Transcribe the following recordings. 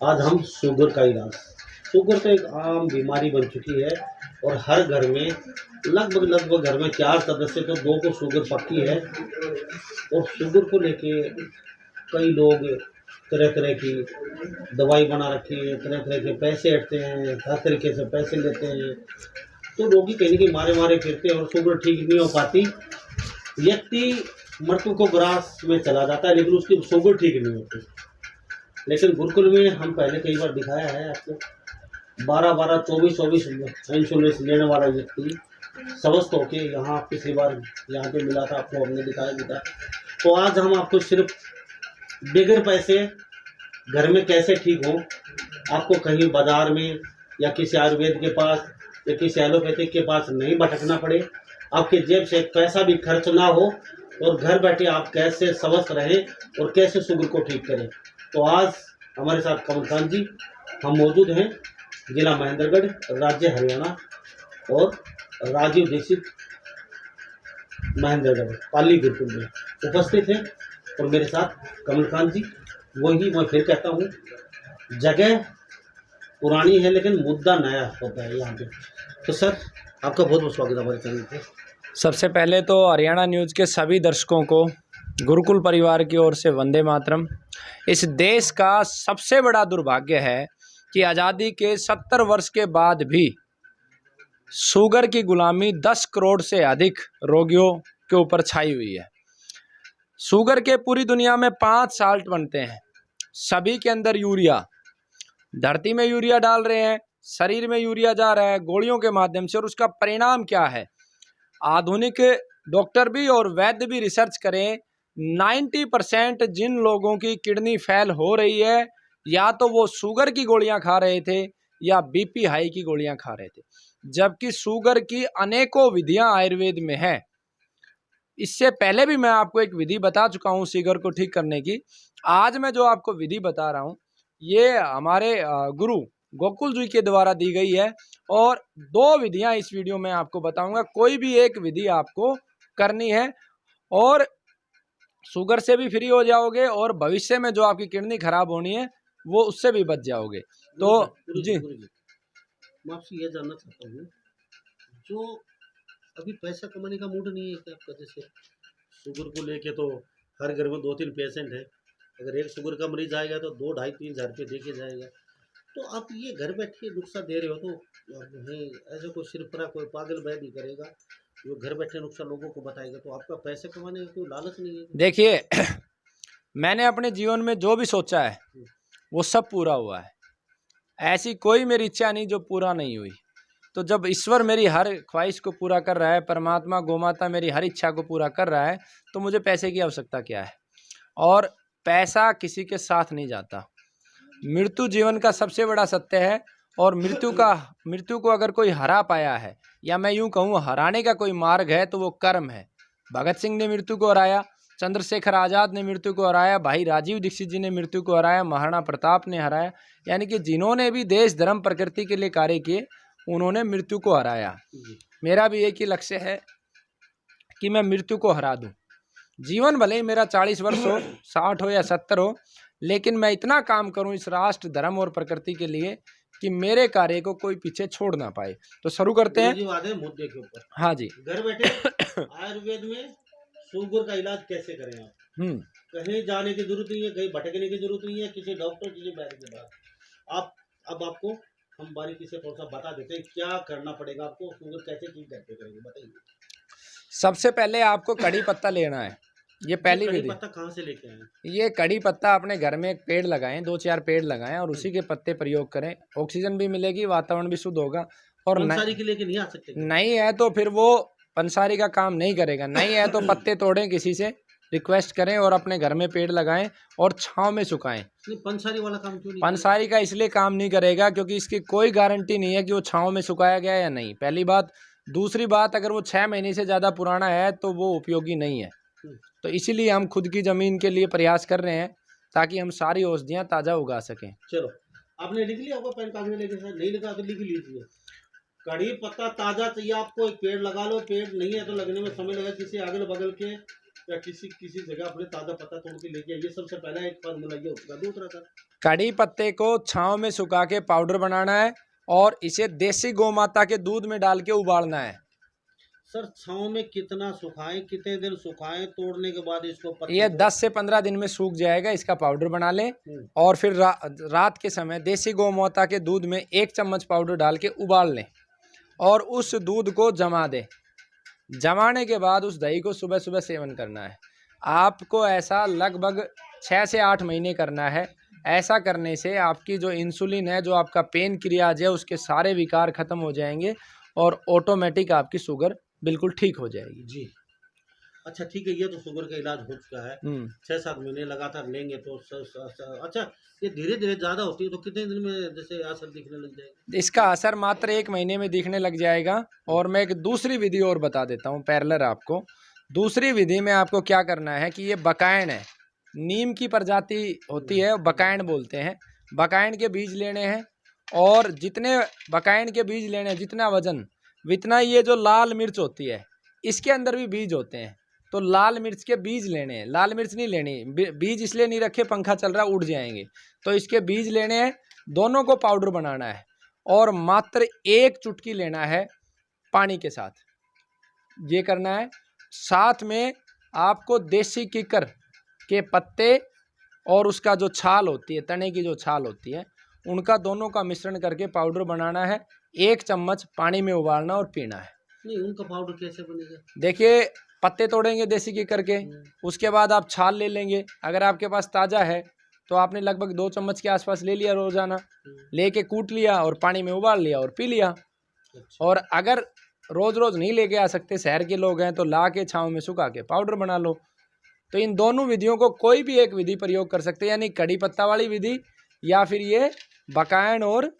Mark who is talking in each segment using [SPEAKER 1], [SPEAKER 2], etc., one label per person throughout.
[SPEAKER 1] आज हम शुगर का इलाज। शुगर तो एक आम बीमारी बन चुकी है और हर घर में लगभग घर में 4 सदस्य तो 2 को शुगर पक्की है। और शुगर को लेके कई लोग तरह-तरह की दवाई बना रखी है, तरह-तरह के पैसे हटते हैं, हर तरीके से पैसे लेते हैं। तो रोगी कहीं न कहीं मारे-मारे फिरते हैं और शुगर ठीक नहीं हो पाती। व्यक्ति मृत्यु को ग्रास में चला जाता है लेकिन उसकी शुगर ठीक नहीं होती। लेकिन गुरुकुल में हम पहले कई बार दिखाया है आपको, 12-12, 24-24 इंश्योरेंस लेने वाला व्यक्ति स्वस्थ होके यहाँ पिछली बार यहाँ पे मिला था, आपको हमने दिखाया भी था। तो आज हम आपको सिर्फ बगैर पैसे घर में कैसे ठीक हों, आपको कहीं बाजार में या किसी आयुर्वेद के पास या किसी एलोपैथिक के पास नहीं भटकना पड़े, आपके जेब से एक पैसा भी खर्च ना हो और घर बैठे आप कैसे स्वस्थ रहें और कैसे शुगर को ठीक करें। तो आज हमारे साथ कमलकांत जी हम मौजूद हैं, जिला महेंद्रगढ़, राज्य हरियाणा और राजीव दीक्षित महेंद्रगढ़ पाली गुरुकुल में उपस्थित हैं। और मेरे साथ कमलकांत जी, वही मैं फिर कहता हूँ, जगह पुरानी है लेकिन मुद्दा नया होता है यहाँ पे। तो सर, आपका बहुत बहुत स्वागत है हमारे चैनल पे।
[SPEAKER 2] सबसे पहले तो हरियाणा न्यूज़ के सभी दर्शकों को गुरुकुल परिवार की ओर से वंदे मातरम। इस देश का सबसे बड़ा दुर्भाग्य है कि आज़ादी के 70 वर्ष के बाद भी शुगर की गुलामी 10 करोड़ से अधिक रोगियों के ऊपर छाई हुई है। शुगर के पूरी दुनिया में 5 साल्ट बनते हैं, सभी के अंदर यूरिया, धरती में यूरिया डाल रहे हैं, शरीर में यूरिया जा रहा है गोलियों के माध्यम से। और उसका परिणाम क्या है? आधुनिक डॉक्टर भी और वैद्य भी रिसर्च करें, 90% जिन लोगों की किडनी फेल हो रही है, या तो वो शुगर की गोलियां खा रहे थे या बीपी हाई की गोलियां खा रहे थे, जबकि शुगर की अनेकों विधियां आयुर्वेद में है। इससे पहले भी मैं आपको एक विधि बता चुका हूं शुगर को ठीक करने की। आज मैं जो आपको विधि बता रहा हूं, ये हमारे गुरु गोकुल जी के द्वारा दी गई है और 2 विधियां इस वीडियो में आपको बताऊंगा। कोई भी एक विधि आपको करनी है और शुगर से भी फ्री हो जाओगे और भविष्य में जो आपकी किडनी खराब होनी है वो उससे भी बच जाओगे। तो जी,
[SPEAKER 1] मैं आपसे ये जानना चाहता हूँ, जो अभी पैसा कमाने का मूड नहीं है क्या आपका? जैसे शुगर को लेके तो हर घर में 2-3 पेशेंट है, अगर एक शुगर का मरीज आएगा तो 2 ढाई-3 हज़ार रुपये दे के जाएगा। तो आप ये घर बैठे नुस्खा दे रहे हो तो नहीं, ऐसे कोई सिरफरा कोई पागल वैद्य नहीं करेगा जो घर बैठे नुस्खा लोगों को बताएगा। तो आपका पैसे कमाने का कोई लालच नहीं है?
[SPEAKER 2] देखिए मैंने अपने जीवन में जो भी सोचा है वो सब पूरा हुआ है। ऐसी कोई मेरी इच्छा नहीं जो पूरा नहीं हुई। तो जब ईश्वर मेरी हर ख्वाहिश को पूरा कर रहा है, परमात्मा गोमाता मेरी हर इच्छा को पूरा कर रहा है, तो मुझे पैसे की आवश्यकता क्या है? और पैसा किसी के साथ नहीं जाता। मृत्यु जीवन का सबसे बड़ा सत्य है और मृत्यु को अगर कोई हरा पाया है, या मैं यूं कहूँ हराने का कोई मार्ग है, तो वो कर्म है। भगत सिंह ने मृत्यु को हराया, चंद्रशेखर आज़ाद ने मृत्यु को हराया, भाई राजीव दीक्षित जी ने मृत्यु को हराया, महाराणा प्रताप ने हराया। यानी कि जिन्होंने भी देश धर्म प्रकृति के लिए कार्य किए उन्होंने मृत्यु को हराया। मेरा भी एक ही लक्ष्य है कि मैं मृत्यु को हरा दूं। जीवन भले ही मेरा 40 वर्ष हो, 60 हो या 70 हो, लेकिन मैं इतना काम करूं इस राष्ट्र धर्म और प्रकृति के लिए कि मेरे कार्य को कोई पीछे छोड़ ना पाए। तो शुरू करते हैं
[SPEAKER 1] मुद्दे के ऊपर।
[SPEAKER 2] हाँ जी।
[SPEAKER 1] घर बैठे आयुर्वेद में शुगर का इलाज कैसे करें आप? कहीं जाने की जरूरत नहीं है, कहीं भटकने की जरूरत नहीं है, किसी डॉक्टर किसी वैद्य के पास। आप अब आपको हम बारीकी से थोड़ा सा बता देते हैं क्या करना पड़ेगा आपको, शुगर कैसे ठीक करके करेंगे, बताइए।
[SPEAKER 2] सबसे पहले आपको कड़ी पत्ता लेना है। ये पहली विधि।
[SPEAKER 1] पत्ता कहाँ से लेके आए?
[SPEAKER 2] ये कड़ी पत्ता अपने घर में एक पेड़ लगाएं, 2-4 पेड़ लगाएं और उसी के पत्ते प्रयोग करें। ऑक्सीजन भी मिलेगी, वातावरण भी शुद्ध होगा। और
[SPEAKER 1] पंसारी के लेके नहीं आ सकते?
[SPEAKER 2] नहीं है तो फिर वो पंसारी का काम नहीं करेगा। नहीं है तो पत्ते तोड़ें, किसी से रिक्वेस्ट करें और अपने घर में पेड़ लगाएं और छांव में सुखाएं।
[SPEAKER 1] पंसारी वाला काम क्यों नहीं?
[SPEAKER 2] पंसारी का इसलिए काम नहीं करेगा क्योंकि इसकी कोई गारंटी नहीं है कि वो छांव में सुखाया गया या नहीं, पहली बात। दूसरी बात, अगर वो 6 महीने से ज़्यादा पुराना है तो वो उपयोगी नहीं है। तो इसीलिए हम खुद की ज़मीन के लिए प्रयास कर रहे हैं ताकि हम सारी औषधियाँ ताज़ा उगा सकें।
[SPEAKER 1] चलो, आपने लिख लिया होगा पेन कागज लेके? सर नहीं लिखा तो लिख लीजिए। कड़ी पत्ता ताज़ा चाहिए आपको, एक पेड़ लगा लो। पेड़ नहीं है तो लगने में समय लगेगा, किसी अगल बगल के या किसी किसी जगह अपने ताज़ा पत्ता तोड़ के लेके आइए। सबसे पहला एक फार्मूला ये होता है। दूसरा सर,
[SPEAKER 2] कड़ी पत्ते को छांव में सुखा के पाउडर बनाना है और इसे देसी गौ माता के दूध में डाल के उबालना है।
[SPEAKER 1] सर छाँव में कितना सुखाएं, कितने दिन सुखाएं, तोड़ने के बाद इसको पत्ते
[SPEAKER 2] ये
[SPEAKER 1] को?
[SPEAKER 2] 10 से 15 दिन में सूख जाएगा। इसका पाउडर बना लें और फिर रात के समय देसी गौ माता के दूध में 1 चम्मच पाउडर डाल के उबाल लें और उस दूध को जमा दें। जमाने के बाद उस दही को सुबह सुबह सेवन करना है। आपको ऐसा लगभग 6 से 8 महीने करना है। ऐसा करने से आपकी जो इंसुलिन है, जो आपका पेन क्रियाज है, उसके सारे विकार खत्म हो जाएंगे और ऑटोमेटिक आपकी शुगर बिल्कुल ठीक हो जाएगी।
[SPEAKER 1] जी अच्छा ठीक है, ये तो शुगर का इलाज हो चुका है। 6-7 महीने लगातार लेंगे तो अच्छा ये धीरे धीरे ज़्यादा होती है तो कितने दिन में जैसे असर दिखने लग जाएगा?
[SPEAKER 2] इसका असर मात्र 1 महीने में दिखने लग जाएगा। और मैं एक दूसरी विधि और बता देता हूँ पैरेलल आपको। दूसरी विधि में आपको क्या करना है कि ये बकायन है, नीम की प्रजाति होती है, बकायन बोलते हैं। बकायन के बीज लेने हैं और जितने बकायन के बीज लेने हैं, जितना वजन जितना ये जो लाल मिर्च होती है इसके अंदर भी बीज होते हैं, तो लाल मिर्च के बीज लेने हैं। लाल मिर्च नहीं लेनी, बीज इसलिए नहीं रखे पंखा चल रहा उड़ जाएंगे, तो इसके बीज लेने हैं। दोनों को पाउडर बनाना है और मात्र 1 चुटकी लेना है पानी के साथ, ये करना है। साथ में आपको देसी किकर के पत्ते और उसका जो छाल होती है, तने की जो छाल होती है, उनका दोनों का मिश्रण करके पाउडर बनाना है। 1 चम्मच पानी में उबालना और पीना है।
[SPEAKER 1] नहीं उनका पाउडर कैसे बनेगा?
[SPEAKER 2] देखिए, पत्ते तोड़ेंगे देसी किकर के, उसके बाद आप छाल ले लेंगे। अगर आपके पास ताज़ा है तो आपने लगभग 2 चम्मच के आसपास ले लिया रोजाना, लेके कूट लिया और पानी में उबाल लिया और पी लिया। और अगर रोज रोज नहीं लेके आ सकते, शहर के लोग हैं, तो ला के छाँव में सुखा के पाउडर बना लो। तो इन दोनों विधियों को कोई भी एक विधि प्रयोग कर सकते हैं, यानी कड़ी पत्ता वाली विधि या फिर ये बकायन और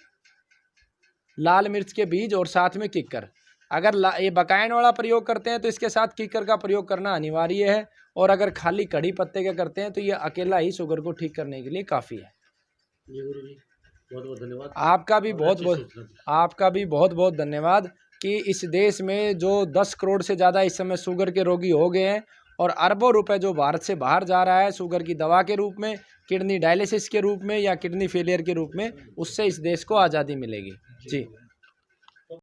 [SPEAKER 2] लाल मिर्च के बीज और साथ में किकर। अगर ये बकायन वाला प्रयोग करते हैं तो इसके साथ किकर का प्रयोग करना अनिवार्य है, और अगर खाली कड़ी पत्ते का करते हैं तो ये अकेला ही शुगर को ठीक करने के लिए काफ़ी है।
[SPEAKER 1] जी गुरुजी, बहुत बहुत धन्यवाद।
[SPEAKER 2] आपका भी बहुत बहुत धन्यवाद कि इस देश में जो 10 करोड़ से ज़्यादा इस समय शुगर के रोगी हो गए हैं और अरबों रुपए जो भारत से बाहर जा रहा है शुगर की दवा के रूप में, किडनी डायलिसिस के रूप में या किडनी फेलियर के रूप में, उससे इस देश को आज़ादी मिलेगी। जी।